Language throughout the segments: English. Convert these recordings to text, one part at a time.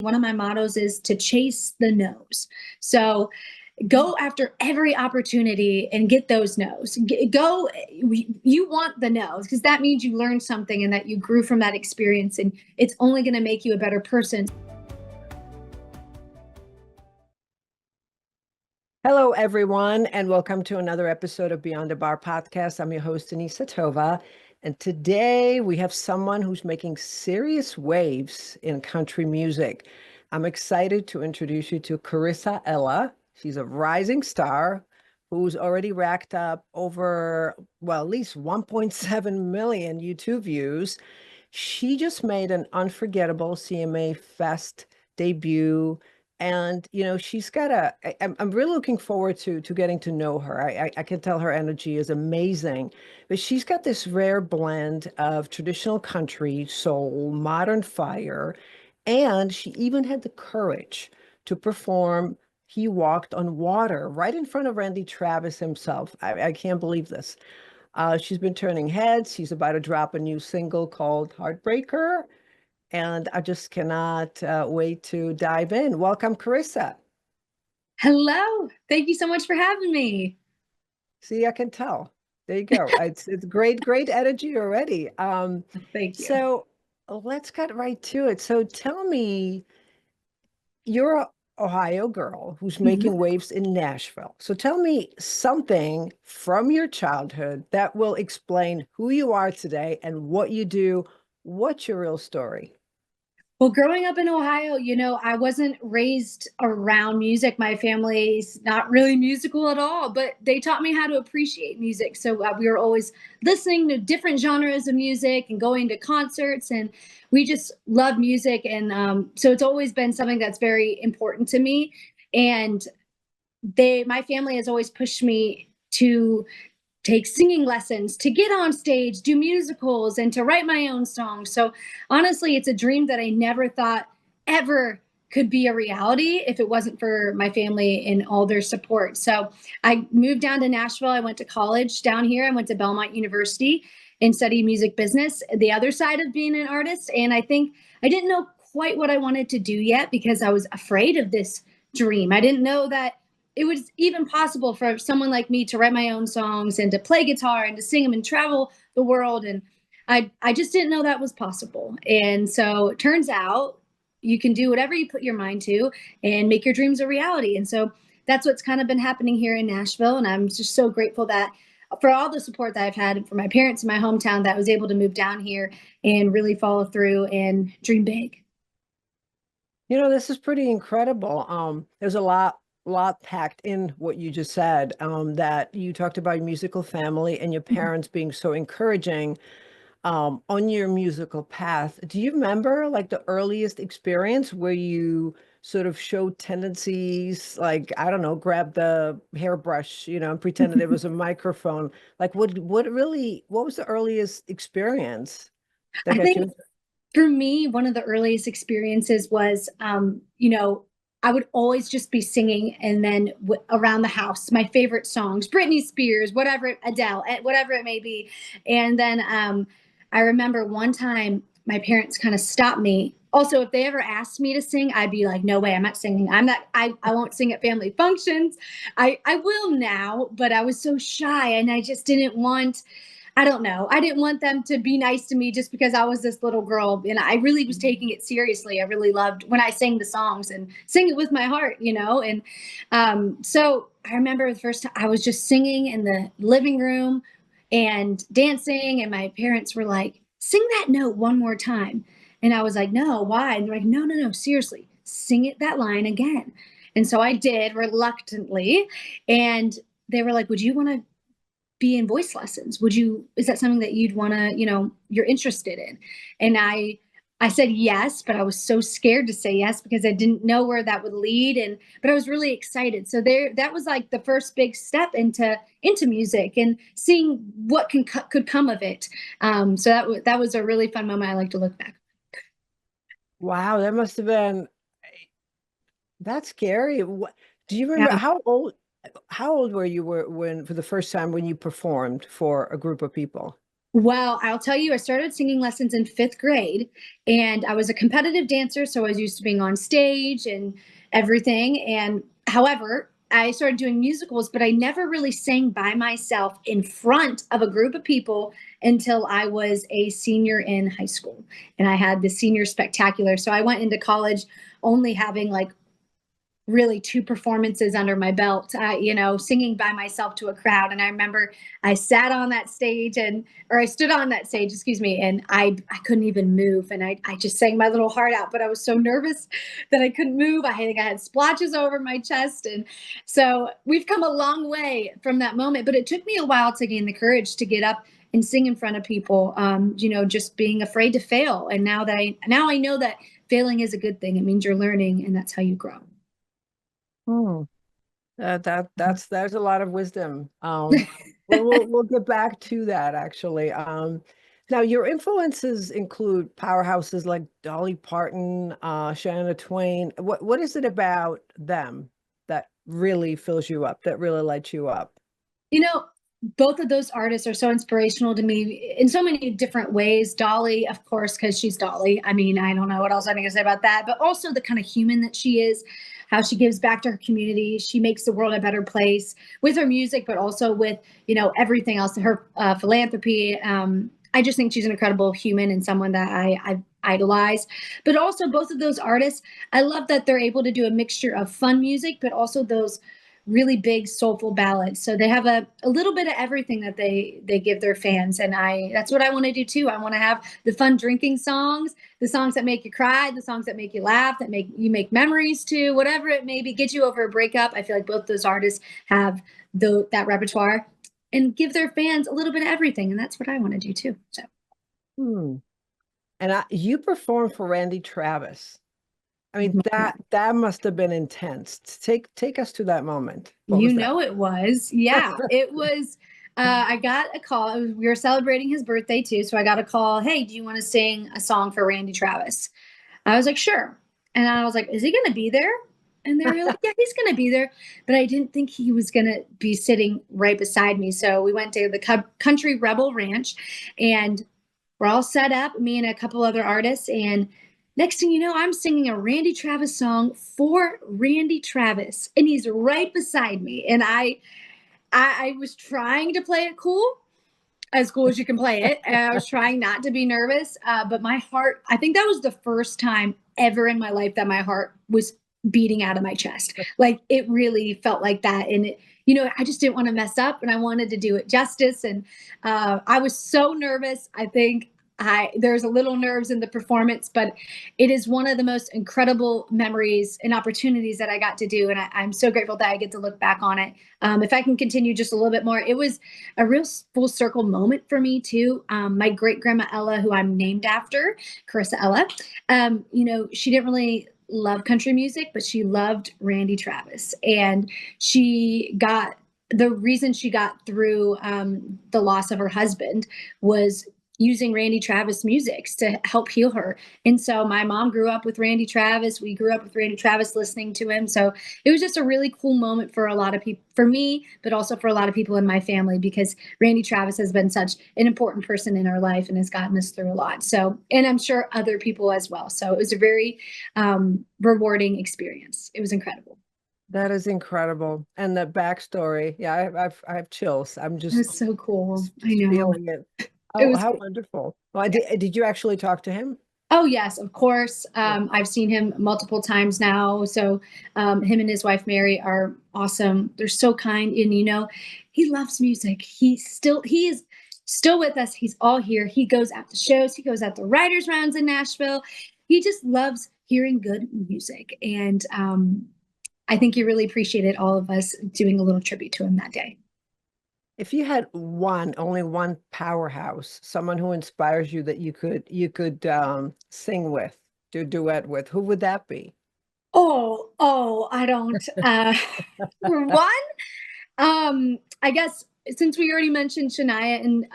One of my mottos is to chase the no's. So go after every opportunity and get those no's. Go, you want the no's because that means you learned something and that you grew from that experience, and it's only going to make you a better person. Hello, everyone, and welcome to another episode of Beyond the Bar podcast. I'm your host, Denisa Tova, and today we have someone who's making serious waves in country music. I'm excited to introduce you to Karissa Ella. She's a rising star who's already racked up over, well, at least 1.7 million YouTube views. She just made an unforgettable CMA Fest debut. And she's got I'm really looking forward to getting to know her. I can tell her energy is amazing, but she's got this rare blend of traditional country, soul, modern fire, and she even had the courage to perform He Walked on Water right in front of Randy Travis himself. I can't believe this. She's been turning heads. She's about to drop a new single called Heartbreaker. And I just cannot wait to dive in. Welcome, Karissa. Hello. Thank you so much for having me. See, I can tell. There you go. It's great energy already. Thank you. So let's get right to it. So tell me, you're a Ohio girl who's making waves in Nashville. So tell me something from your childhood that will explain who you are today and what you do. What's your real story? Well, growing up in Ohio, I wasn't raised around music. My family's not really musical at all, but they taught me how to appreciate music. So we were always listening to different genres of music and going to concerts, and we just love music. And so it's always been something that's very important to me. And my family has always pushed me to take singing lessons, to get on stage, do musicals, and to write my own songs. So honestly, it's a dream that I never thought ever could be a reality if it wasn't for my family and all their support. So I moved down to Nashville. I went to college down here. I went to Belmont University and studied music business, the other side of being an artist. And I think I didn't know quite what I wanted to do yet because I was afraid of this dream. I didn't know that it was even possible for someone like me to write my own songs and to play guitar and to sing them and travel the world. And I just didn't know that was possible. And so it turns out you can do whatever you put your mind to and make your dreams a reality. And so that's what's kind of been happening here in Nashville. And I'm just so grateful that for all the support that I've had from my parents in my hometown, that I was able to move down here and really follow through and dream big. This is pretty incredible. There's a lot packed in what you just said, that you talked about your musical family and your parents being so encouraging on your musical path. Do you remember like the earliest experience where you sort of showed tendencies, like, I don't know, grab the hairbrush, and pretended it was a microphone? Like what was the earliest experience that I got think you? for me, one of the earliest experiences was, I would always just be singing and then around the house, my favorite songs, Britney Spears, whatever, Adele, whatever it may be. And then I remember one time my parents kind of stopped me. Also, if they ever asked me to sing, I'd be like, no way, I'm not singing. I won't sing at family functions. I will now, but I was so shy and I just didn't want, I don't know. I didn't want them to be nice to me just because I was this little girl. And I really was taking it seriously. I really loved when I sang the songs and sing it with my heart. And so I remember the first time I was just singing in the living room and dancing. And my parents were like, sing that note one more time. And I was like, no, why? And they're like, no, no, no, seriously, sing it that line again. And so I did reluctantly. And they were like, would you want to be in voice lessons? Is that something that you'd want to, you're interested in? And I said yes, but I was so scared to say yes because I didn't know where that would lead. But I was really excited. So that was like the first big step into music and seeing what could come of it. So that was a really fun moment. I like to look back. Wow, that must have been, that's scary. Do you remember Yeah. how old were you when for the first time when you performed for a group of people? Well, I'll tell you, I started singing lessons in fifth grade, and I was a competitive dancer, so I was used to being on stage and everything. And however, I started doing musicals, but I never really sang by myself in front of a group of people until I was a senior in high school. And I had the senior spectacular. So I went into college only having like really two performances under my belt, singing by myself to a crowd. And I remember I sat on that stage or I stood on that stage, excuse me, and I couldn't even move. And I just sang my little heart out, but I was so nervous that I couldn't move. I think I had splotches over my chest. And so we've come a long way from that moment, but it took me a while to gain the courage to get up and sing in front of people, just being afraid to fail. And now I know that failing is a good thing. It means you're learning, and that's how you grow. Hmm. There's a lot of wisdom. We'll get back to that actually. Now your influences include powerhouses like Dolly Parton, Shania Twain. What is it about them that really fills you up, that really lights you up? You know, both of those artists are so inspirational to me in so many different ways. Dolly, of course, because she's Dolly. I mean, I don't know what else I'm going to say about that, but also the kind of human that she is, how she gives back to her community. She makes the world a better place with her music, but also with, everything else, her philanthropy. I just think she's an incredible human and someone that I idolize. But also, both of those artists, I love that they're able to do a mixture of fun music, but also those really big soulful ballads. So they have a little bit of everything that they give their fans. And that's what I want to do too. I want to have the fun drinking songs, the songs that make you cry, the songs that make you laugh, that make memories too, whatever it may be, get you over a breakup. I feel like both those artists have that repertoire and give their fans a little bit of everything. And that's what I want to do too. So Hmm. And you performed for Randy Travis. I mean, that must have been intense. Take us to that moment. What was that? it was. Yeah, it was. I got a call. We were celebrating his birthday too. So I got a call. Hey, do you want to sing a song for Randy Travis? I was like, sure. And I was like, is he going to be there? And they were like, yeah, he's going to be there. But I didn't think he was going to be sitting right beside me. So we went to the Country Rebel Ranch and we're all set up, me and a couple other artists. And next thing you know, I'm singing a Randy Travis song for Randy Travis. And he's right beside me. And I was trying to play it cool, as cool as you can play it. And I was trying not to be nervous, but my heart, I think that was the first time ever in my life that my heart was beating out of my chest. Like it really felt like that. And I just didn't want to mess up and I wanted to do it justice. And I was so nervous. I think there's a little nerves in the performance, but it is one of the most incredible memories and opportunities that I got to do. And I'm so grateful that I get to look back on it. If I can continue just a little bit more, it was a real full circle moment for me too. My great grandma Ella, who I'm named after, Karissa Ella, she didn't really love country music, but she loved Randy Travis. And the reason she got through the loss of her husband was using Randy Travis music to help heal her. And so my mom grew up with Randy Travis. We grew up with Randy Travis listening to him. So it was just a really cool moment for a lot of people, for me, but also for a lot of people in my family, because Randy Travis has been such an important person in our life and has gotten us through a lot. So, and I'm sure other people as well. So it was a very rewarding experience. It was incredible. That is incredible. And the backstory, yeah, I have chills. I'm It just was so cool. I know. feeling it. It Oh, was how cool. wonderful. Well, did you actually talk to him? Oh, yes, of course. I've seen him multiple times now. So him and his wife, Mary, are awesome. They're so kind. And, he loves music. He is still with us. He's all here. He goes out to shows. He goes out to writers' rounds in Nashville. He just loves hearing good music. And I think he really appreciated all of us doing a little tribute to him that day. If you had only one powerhouse, someone who inspires you that you could sing with, do a duet with, who would that be? I don't. One, I guess since we already mentioned Shania and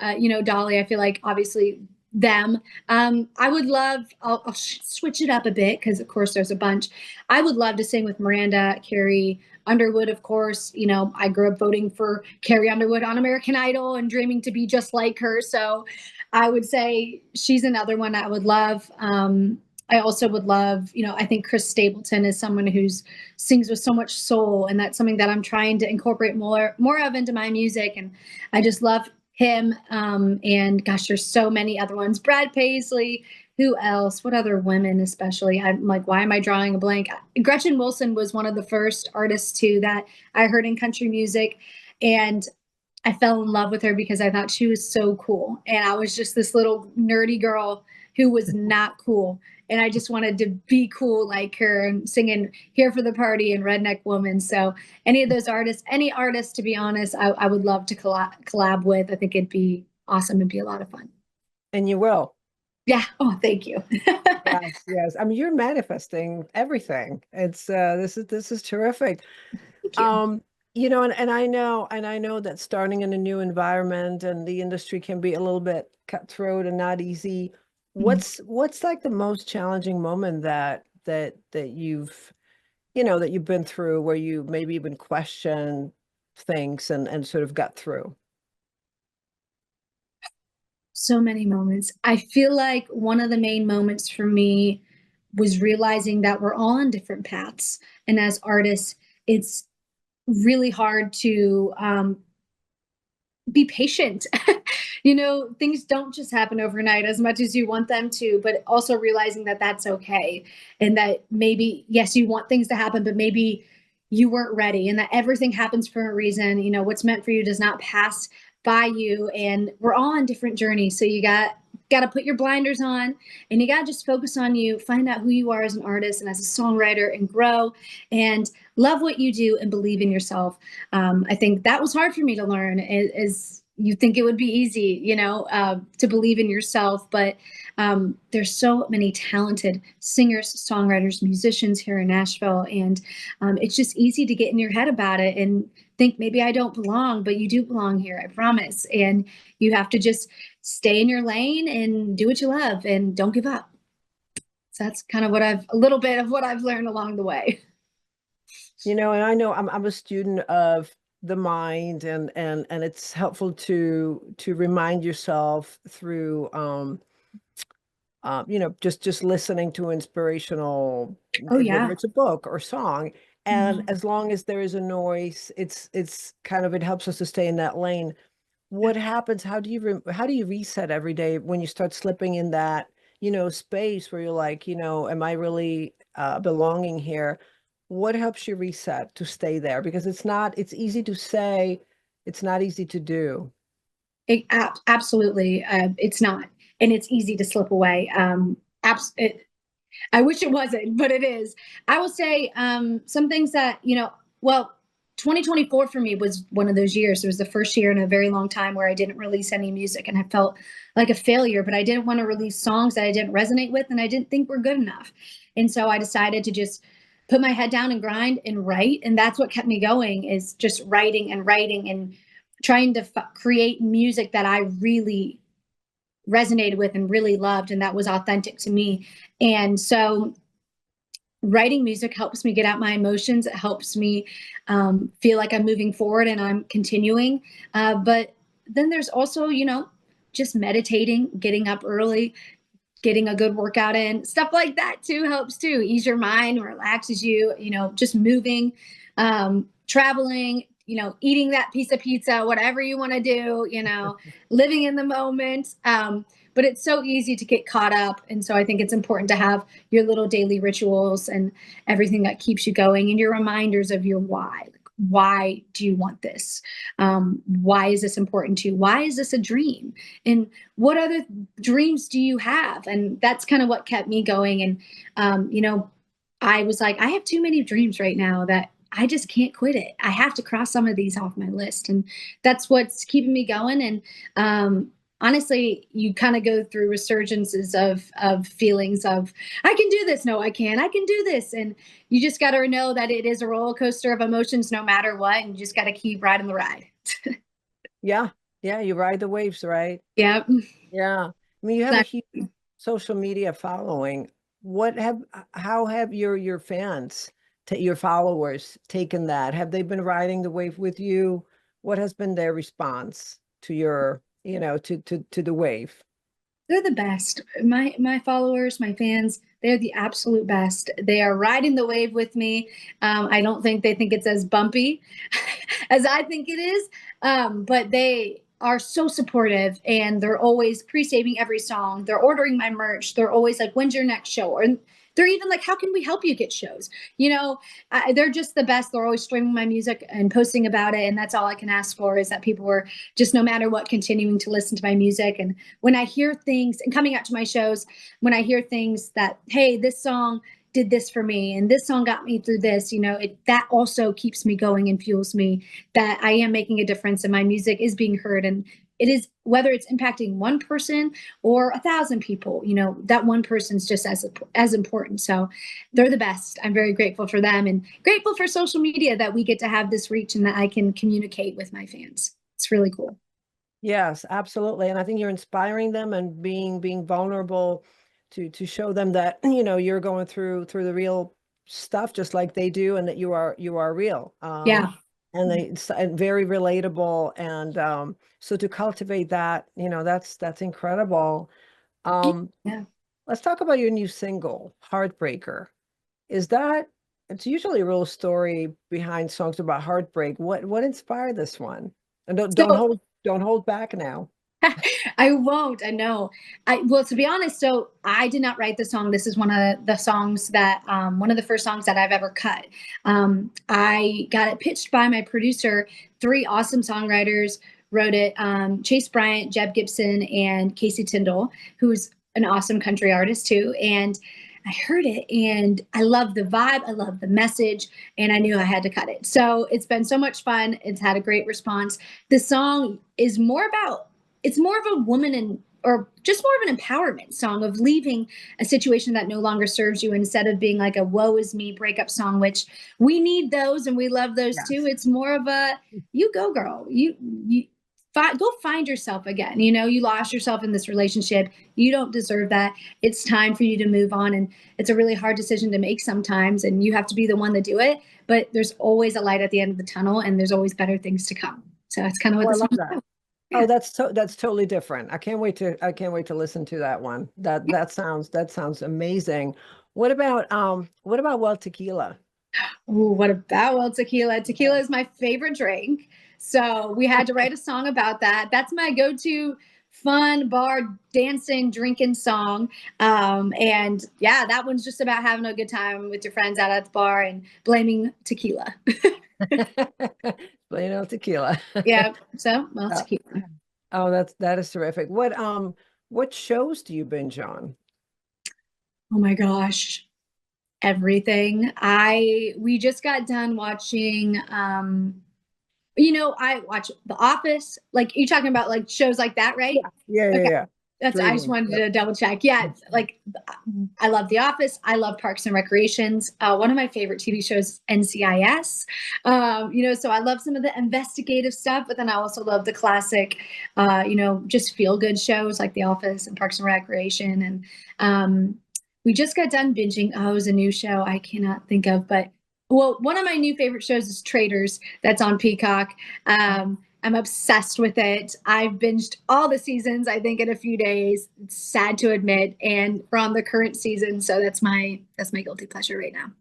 Dolly, I feel like obviously them. I would love, I'll switch it up a bit because, of course, there's a bunch. I would love to sing with Miranda, Carrie Underwood, of course. You know, I grew up voting for Carrie Underwood on American Idol and dreaming to be just like her. So I would say she's another one I would love. I also would love, you know, I think Chris Stapleton is someone who's sings with so much soul, and that's something that I'm trying to incorporate more of into my music. And I just love him. And gosh, there's so many other ones. Brad Paisley. Who else? What other women, especially? I'm like, why am I drawing a blank? Gretchen Wilson was one of the first artists too that I heard in country music, and I fell in love with her because I thought she was so cool. And I was just this little nerdy girl who was not cool. And I just wanted to be cool like her and singing Here for the Party and Redneck Woman. So any of those artists, any artist, to be honest, I would love to collab with. I think it'd be awesome and be a lot of fun. And you will. Yeah. Oh, thank you. Yes, yes. I mean, you're manifesting everything. It's this is terrific. Thank you. Um, you know, and I know that starting in a new environment and the industry can be a little bit cutthroat and not easy. What's like the most challenging moment that you've, you know, that you've been through where you maybe even question things and sort of got through? So many moments. I feel like one of the main moments for me was realizing that we're all on different paths. And as artists, it's really hard to be patient. You know, things don't just happen overnight as much as you want them to, but also realizing that that's okay. And that maybe, yes, you want things to happen, but maybe you weren't ready, and that everything happens for a reason. You know, what's meant for you does not pass by you. And we're all on different journeys. So you got to put your blinders on, and you got to just focus on you, find out who you are as an artist and as a songwriter, and grow and love what you do and believe in yourself. I think that was hard for me to learn. Is you think it would be easy, you know, to believe in yourself, but there's so many talented singers, songwriters, musicians here in Nashville, and it's just easy to get in your head about it and think maybe I don't belong, but you do belong here, I promise. And you have to just stay in your lane and do what you love and don't give up. So that's kind of a little bit of what I've learned along the way. You know, and I know I'm a student of the mind, and it's helpful to remind yourself through you know, just listening to inspirational, Oh whether yeah. it's a book or song. And Mhm. as long as there is a noise, it's kind of, it helps us to stay in that lane. What happens? How do you reset every day when you start slipping in that, you know, space where you're like, you know, am I really belonging here? What helps you reset to stay there? Because it's easy to say, it's not easy to do. Absolutely, it's not, and it's easy to slip away. I wish it wasn't, but it is. I will say some things that, you know, well, 2024 for me was one of those years. It was the first year in a very long time where I didn't release any music, and I felt like a failure, but I didn't want to release songs that I didn't resonate with and I didn't think were good enough. And so I decided to just put my head down and grind and write. And that's what kept me going, is just writing and writing and trying to create music that I really resonated with and really loved, and that was authentic to me. And so writing music helps me get out my emotions. It helps me feel like I'm moving forward and I'm continuing. But then there's also, you know, just meditating, getting up early, getting a good workout in, stuff like that too helps too. Ease your mind, relaxes you, you know, just moving, traveling, you know, eating that piece of pizza, whatever you want to do, you know, living in the moment. But it's so easy to get caught up. And so I think it's important to have your little daily rituals and everything that keeps you going, and your reminders of your why. Like, why do you want this? Why is this important to you? Why is this a dream? And what other dreams do you have? And that's kind of what kept me going. And, you know, I was like, I have too many dreams right now that I just can't quit it. I have to cross some of these off my list. And that's what's keeping me going. And, honestly, you kind of go through resurgences of feelings of, I can do this. No, I can't. I can do this. And you just got to know that it is a roller coaster of emotions no matter what. And you just got to keep riding the ride. Yeah. Yeah. You ride the waves, right? Yeah. Yeah. I mean, you have a huge Exactly. social media following. How have your fans, your followers taken that? Have they been riding the wave with you? What has been their response to your, to the wave? They're the best. My followers, my fans, they're the absolute best. They are riding the wave with me. I don't think they think it's as bumpy as I think it is, but they are so supportive, and they're always pre-saving every song. They're ordering my merch. They're always like, "When's your next show?" Or they're even like, "How can we help you get shows?" You know, they're just the best. They're always streaming my music and posting about it, and that's all I can ask for, is that people were just, no matter what, continuing to listen to my music. And when I hear things, and coming out to my shows, when I hear things that, hey, this song did this for me and this song got me through this, that also keeps me going and fuels me, that I am making a difference and my music is being heard. And it is, whether it's impacting one person or 1,000 people, that one person's just as important. So they're the best. I'm very grateful for them, and grateful for social media, that we get to have this reach and that I can communicate with my fans. It's really cool. Yes, absolutely. And I think you're inspiring them and being vulnerable to show them that, you're going through the real stuff just like they do, and that you are real. Yeah. And and very relatable. And so to cultivate that, that's incredible. Um, Yeah. let's talk about your new single, Heartbreaker. Is that It's usually a real story behind songs about heartbreak. What inspired this one? And So don't hold back now. I won't. I know. Well, to be honest, so I did not write the song. This is one of the songs that, one of the first songs that I've ever cut. I got it pitched by my producer. Three awesome songwriters wrote it: Chase Bryant, Jeb Gibson, and Casey Tyndall, who's an awesome country artist too. And I heard it and I love the vibe. I love the message, and I knew I had to cut it. So it's been so much fun. It's had a great response. The song is more about, it's more of a woman, and or just more of an empowerment song of leaving a situation that no longer serves you, instead of being like a woe is me breakup song, which we need those and we love those too. Yes. It's more of a, you go girl, you go find yourself again. You lost yourself in this relationship. You don't deserve that. It's time for you to move on. And it's a really hard decision to make sometimes, and you have to be the one to do it. But there's always a light at the end of the tunnel, and there's always better things to come. So that's kind of what Oh, I this love song's that. about. Oh, Yeah. that's totally different. I can't wait to listen to that one. That sounds amazing. What about Well Tequila? Ooh, what about, well, tequila? Tequila is my favorite drink. So we had to write a song about that. That's my go-to fun bar dancing, drinking song. And yeah, that one's just about having a good time with your friends out at the bar and blaming tequila. Plain old tequila. Yeah. So, well, Uh, tequila. oh, that is terrific. What shows do you binge on? Oh my gosh. Everything. We just got done watching, I watch The Office. Like, you talking about like shows like that, right? Yeah, yeah, yeah, Okay. yeah. I just Streaming. wanted Yep. to double check. Yeah, like, I love The Office. I love Parks and Recreations. One of my favorite TV shows, NCIS. So I love some of the investigative stuff, but then I also love the classic, just feel good shows like The Office and Parks and Recreation. And we just got done binging. Oh, it was a new show I cannot think of, but well, one of my new favorite shows is Traders. That's on Peacock. I'm obsessed with it. I've binged all the seasons, I think, in a few days. It's sad to admit, and we're on the current season, so that's my guilty pleasure right now.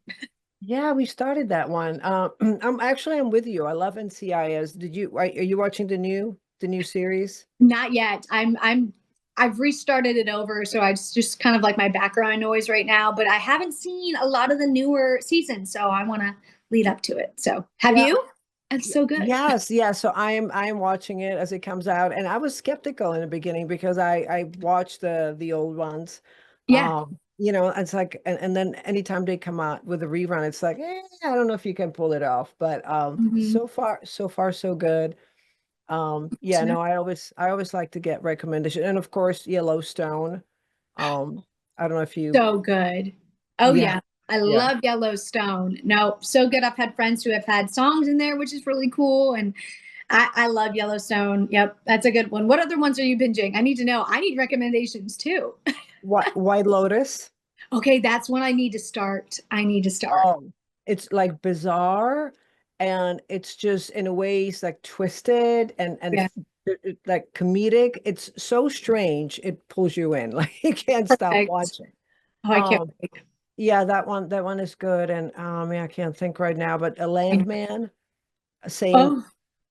Yeah, we started that one. I'm with you. I love NCIS. Are you watching the new series? Not yet. I've restarted it over, so it's just kind of like my background noise right now. But I haven't seen a lot of the newer seasons, so I want to lead up to it. So, have Yeah. you? That's so good. Yes, yeah. So I am watching it as it comes out, and I was skeptical in the beginning because I watched the old ones. Yeah. It's like, and then anytime they come out with a rerun, it's like, I don't know if you can pull it off. But Mhm. so far so good. Yeah, no, I always like to get recommendation, and of course Yellowstone. I don't know if you, So good. Oh yeah, yeah. I yeah. love Yellowstone. No, so good. I've had friends who have had songs in there, which is really cool. And I love Yellowstone. Yep, that's a good one. What other ones are you binging? I need to know. I need recommendations too. White Lotus. Okay, that's when I need to start. I need to start. Oh, it's like bizarre, and it's just in a way it's like twisted and Yeah, like comedic. It's so strange, it pulls you in. Like you can't stop perfect. watching. Oh, I can't Um, wait. yeah, that one is good. And yeah, I can't think right now, but A Landman, same Oh,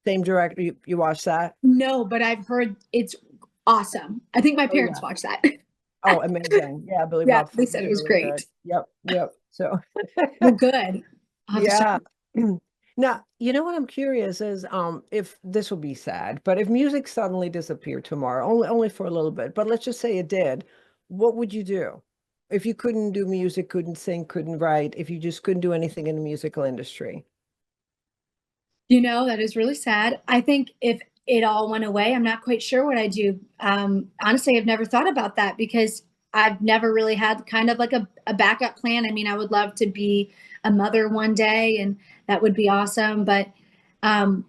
same director. You watch that? no, but I've heard it's awesome. I think my Oh parents yeah. watched that. Oh, amazing. Yeah, Billy Yeah, Bob they Thornton's said it was really good. great. Yep, yep. So Well, good. I'll have to check. yeah. Now, you know what I'm curious is if this will be sad, but if music suddenly disappeared tomorrow, only for a little bit, but let's just say it did, what would you do? If you couldn't do music, couldn't sing, couldn't write, if you just couldn't do anything in the musical industry. That is really sad. I think if it all went away, I'm not quite sure what I'd do. Honestly, I've never thought about that because I've never really had kind of like a backup plan. I mean, I would love to be a mother one day, and that would be awesome. But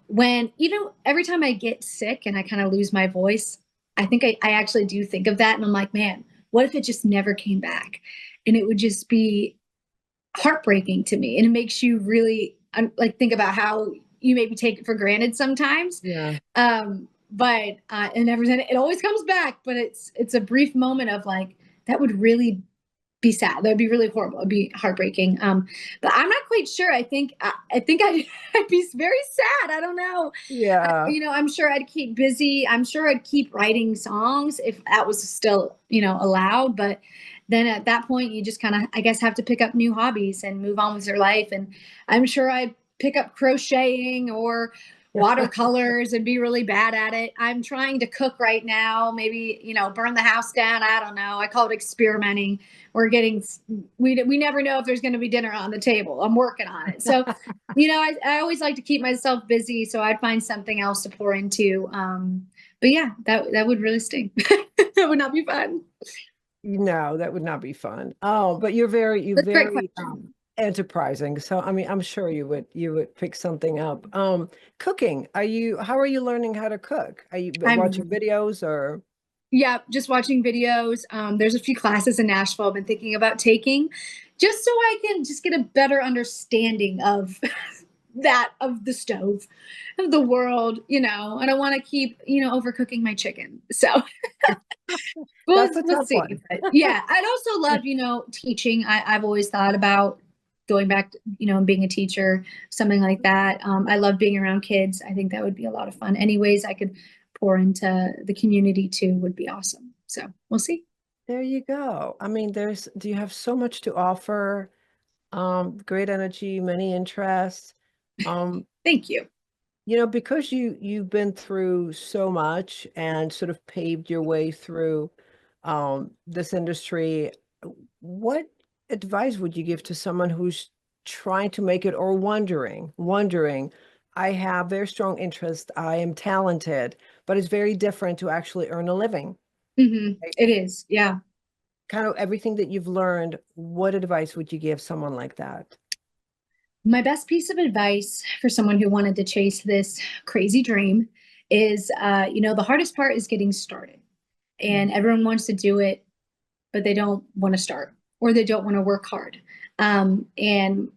when even every time I get sick and I kind of lose my voice, I think I actually do think of that, and I'm like, man, what if it just never came back? And it would just be heartbreaking to me, and it makes you really like think about how you maybe take it for granted sometimes. Yeah. But and everything, it always comes back, but it's a brief moment of like that would really be sad. That would be really horrible. It'd be heartbreaking. But I'm not quite sure. I think I'd be very sad. I don't know. Yeah. I'm sure I'd keep busy. I'm sure I'd keep writing songs if that was still, allowed. But then at that point, you just kind of, I guess, have to pick up new hobbies and move on with your life. And I'm sure I'd pick up crocheting or watercolors and be really bad at it. I'm trying to cook right now, maybe, burn the house down. I don't know. I call it experimenting. We're getting, we never know if there's going to be dinner on the table. I'm working on it. So, I always like to keep myself busy, so I'd find something else to pour into. But yeah, that would really sting. That would not be fun. No, that would not be fun. Oh, but you're That's a great very question. enterprising. So I mean, I'm sure you would pick something up. Cooking. How are you learning how to cook? Are you I'm watching videos or Yeah, just watching videos. There's a few classes in Nashville I've been thinking about taking, just so I can just get a better understanding of that of the stove, of the world. I don't want to keep overcooking my chicken. So we'll that's a we'll tough see. one. But yeah, I'd also love teaching. I've always thought about going back to, and being a teacher, something like that. I love being around kids. I think that would be a lot of fun. Any ways I could pour into the community too would be awesome. So we'll see. There you go. I mean, do you have so much to offer? Great energy, many interests. Um, Thank you. because you've been through so much and sort of paved your way through this industry, what advice would you give to someone who's trying to make it or wondering, I have very strong interest, I am talented, but it's very different to actually earn a living, right? It is. Yeah. Kind of everything that you've learned, what advice would you give someone like that? My best piece of advice for someone who wanted to chase this crazy dream is, the hardest part is getting started. Mm. And everyone wants to do it, but they don't want to start or they don't want to work hard. And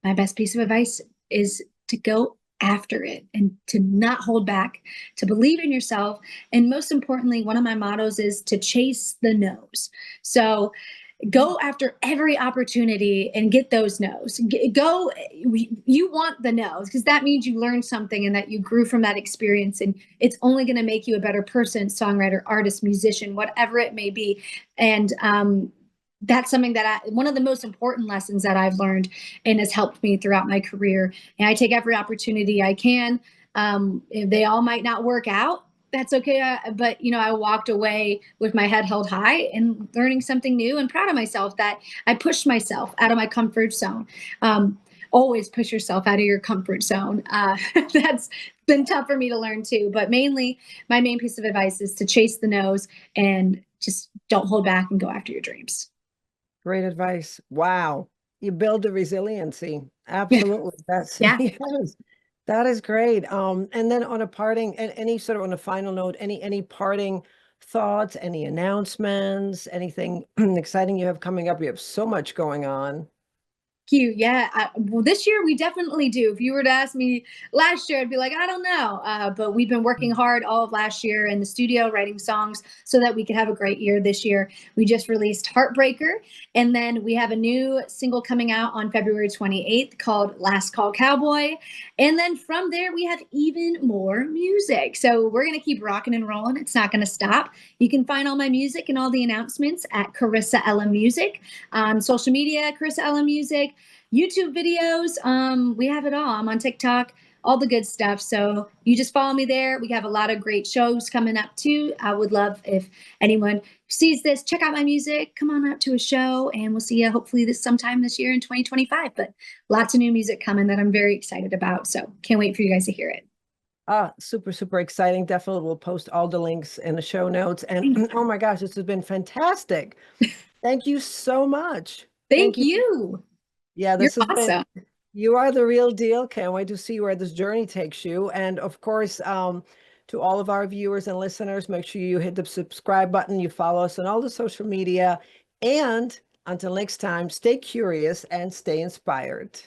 my best piece of advice is to go after it and to not hold back, to believe in yourself. And most importantly, one of my mottos is to chase the no's. So go after every opportunity and get those no's. Go, you want the no's because that means you learned something and that you grew from that experience. And it's only going to make you a better person, songwriter, artist, musician, whatever it may be. And that's something that one of the most important lessons that I've learned and has helped me throughout my career. And I take every opportunity I can. If they all might not work out, that's okay. But I walked away with my head held high and learning something new and proud of myself that I pushed myself out of my comfort zone. Always push yourself out of your comfort zone. That's been tough for me to learn too. But mainly, my main piece of advice is to chase the nose and just don't hold back and go after your dreams. Great advice. Wow. You build the resiliency. Yeah. Absolutely. That's Yeah. yes. That is great. And then on a parting, and any sort of on a final note, any parting thoughts, any announcements, anything exciting you have coming up? You have so much going on. Cute. Yeah. Well, this year we definitely do. If you were to ask me last year, I'd be like, I don't know. But we've been working hard all of last year in the studio, writing songs so that we could have a great year this year. We just released Heartbreaker. And then we have a new single coming out on February 28th called Last Call Cowboy. And then from there, we have even more music. So we're going to keep rocking and rolling. It's not going to stop. You can find all my music and all the announcements at Karissa Ella Music on social media, Karissa Ella Music. YouTube videos. We have it all. I'm on TikTok, all the good stuff. So you just follow me there. We have a lot of great shows coming up too. I would love if anyone sees this, check out my music, come on out to a show, and we'll see you hopefully this sometime this year in 2025. But lots of new music coming that I'm very excited about. So can't wait for you guys to hear it. Super, super exciting. Definitely we'll post all the links in the show notes. And oh my gosh, this has been fantastic. Thank you so much. Thank you. Yeah, You're this has been, awesome. you are the real deal. Can't wait to see where this journey takes you. And of course, to all of our viewers and listeners, make sure you hit the subscribe button, you follow us on all the social media. And until next time, stay curious and stay inspired.